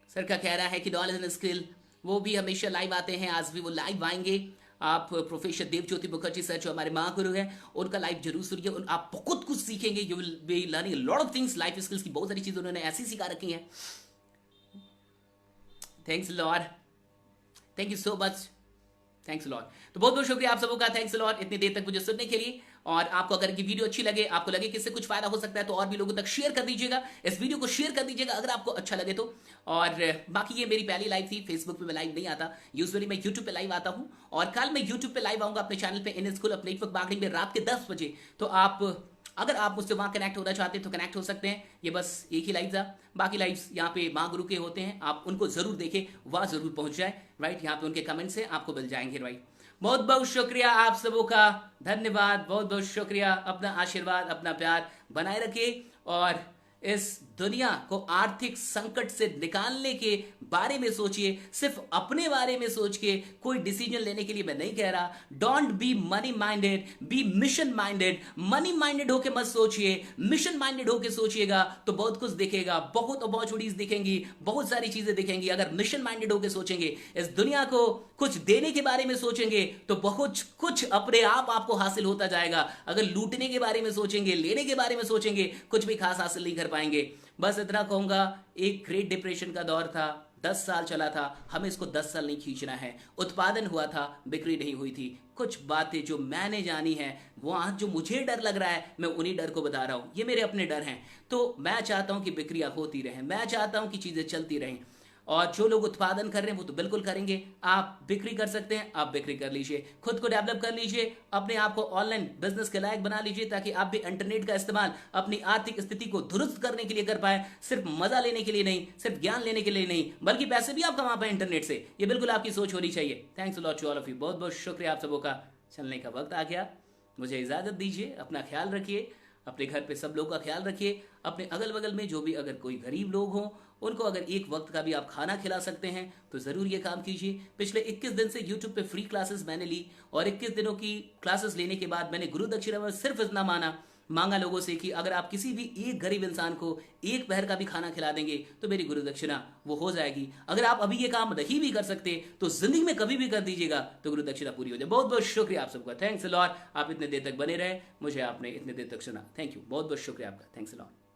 sir का कह रहा है कि knowledge and skill वो भी हमेशा लाइव आते हैं, आज भी वो लाइव आएंगे। आप प्रोफेसर देवज्योति मुखर्जी सर जो हमारे महागुरु हैं, उनका लाइव जरूर सुनिए। आप बहुत कुछ सीखेंगे। You will be learning lot of things, life skills की बहुत सारी चीजें उन्होंने ऐसी सिखा रखी हैं। Thanks Lord, thank you so much, thanks Lord. तो बहुत बहुत शुक्रिया आप सबों का, थैंक्स लॉर्ड इतनी देर तक मुझे सुनने के लिए। और आपको अगर की वीडियो अच्छी लगे, आपको लगे कि इससे कुछ फायदा हो सकता है, तो और भी लोगों तक शेयर कर दीजिएगा। इस वीडियो को शेयर कर दीजिएगा अगर आपको अच्छा लगे तो। और बाकी ये मेरी पहली लाइव थी, फेसबुक पे मैं लाइव नहीं आता, यूजुअली मैं यूट्यूब पे लाइव आता हूं। और कल मैं यूट्यूब पे लाइव आऊंगा अपने चैनल पे in school of network marketing में रात के 10 बजे। तो आप अगर आप मुझसे वहां कनेक्ट होना चाहते हैं तो कनेक्ट हो सकते हैं। ये बस एक ही लाइव था, बाकी लाइव्स यहाँ पे माँ गुरु के होते हैं, आप उनको जरूर देखें, वहां जरूर पहुंच जाए, राइट? यहाँ पे उनके कमेंट्स हैं, आपको मिल जाएंगे, राइट? बहुत बहुत शुक्रिया आप सबों का, धन्यवाद, बहुत बहुत शुक्रिया। अपना आशीर्वाद, अपना प्यार बनाए रखिए और इस दुनिया को आर्थिक संकट से निकालने के बारे में सोचिए। सिर्फ अपने बारे में सोच के कोई डिसीजन लेने के लिए मैं नहीं कह रहा। Don't be money minded, be mission minded. Money minded होके मत सोचिए, मिशन माइंडेड होके सोचिएगा तो बहुत कुछ दिखेगा, बहुत अपॉर्चुनिटीज दिखेंगी, बहुत सारी चीजें दिखेंगी। अगर मिशन माइंडेड होके सोचेंगे, इस दुनिया को कुछ देने के बारे में सोचेंगे, तो बहुत कुछ अपने आप आपको हासिल होता जाएगा। अगर लूटने के बारे में सोचेंगे, लेने के बारे में सोचेंगे, कुछ भी खास हासिल नहीं कर पाएंगे। बस इतना कहूंगा, एक ग्रेट डिप्रेशन का दौर था, 10 साल चला था, हमें इसको 10 साल नहीं खींचना है। उत्पादन हुआ था, बिक्री नहीं हुई थी। कुछ बातें जो मैंने जानी है, वो आज जो मुझे डर लग रहा है, मैं उन्हीं डर को बता रहा हूं। ये मेरे अपने डर हैं। तो मैं चाहता हूं कि बिक्रियां होती रहें, मैं चाहता हूं कि चीजें चलती रहें। और जो लोग उत्पादन कर रहे हैं वो तो बिल्कुल करेंगे। आप बिक्री कर सकते हैं, आप बिक्री कर लीजिए, खुद को डेवलप कर लीजिए, अपने आप को ऑनलाइन बिजनेस के लायक बना लीजिए, ताकि आप भी इंटरनेट का इस्तेमाल अपनी आर्थिक स्थिति को दुरुस्त करने के लिए कर पाए। सिर्फ मजा लेने के लिए नहीं, सिर्फ ज्ञान लेने के लिए नहीं, बल्कि पैसे भी आप कमा पाए इंटरनेट से। ये बिल्कुल आपकी सोच होनी चाहिए। Thanks a lot to all of you. बहुत बहुत शुक्रिया आप सबों का। चलने का वक्त आ गया, मुझे इजाजत दीजिए। अपना ख्याल रखिए, अपने घर पे सब लोगों का ख्याल रखिए। अपने अगल बगल में जो भी अगर कोई गरीब लोग हों, उनको अगर एक वक्त का भी आप खाना खिला सकते हैं तो ज़रूर ये काम कीजिए। पिछले 21 दिन से YouTube पे फ्री क्लासेस मैंने ली, और 21 दिनों की क्लासेस लेने के बाद मैंने गुरु दक्षिणा में सिर्फ इतना मांगा लोगों से कि अगर आप किसी भी एक गरीब इंसान को एक पहर का भी खाना खिला देंगे तो मेरी गुरु दक्षिणा वो हो जाएगी। अगर आप अभी ये काम नहीं भी कर सकते तो जिंदगी में कभी भी कर दीजिएगा तो गुरु दक्षिणा पूरी हो जाए। बहुत बहुत शुक्रिया आप सबका, थैंक्स अ लॉट। आप इतने देर तक बने रहे, मुझे आपने इतने देर तक सुना, थैंक यू, बहुत बहुत शुक्रिया आपका, थैंक्स अ लॉट।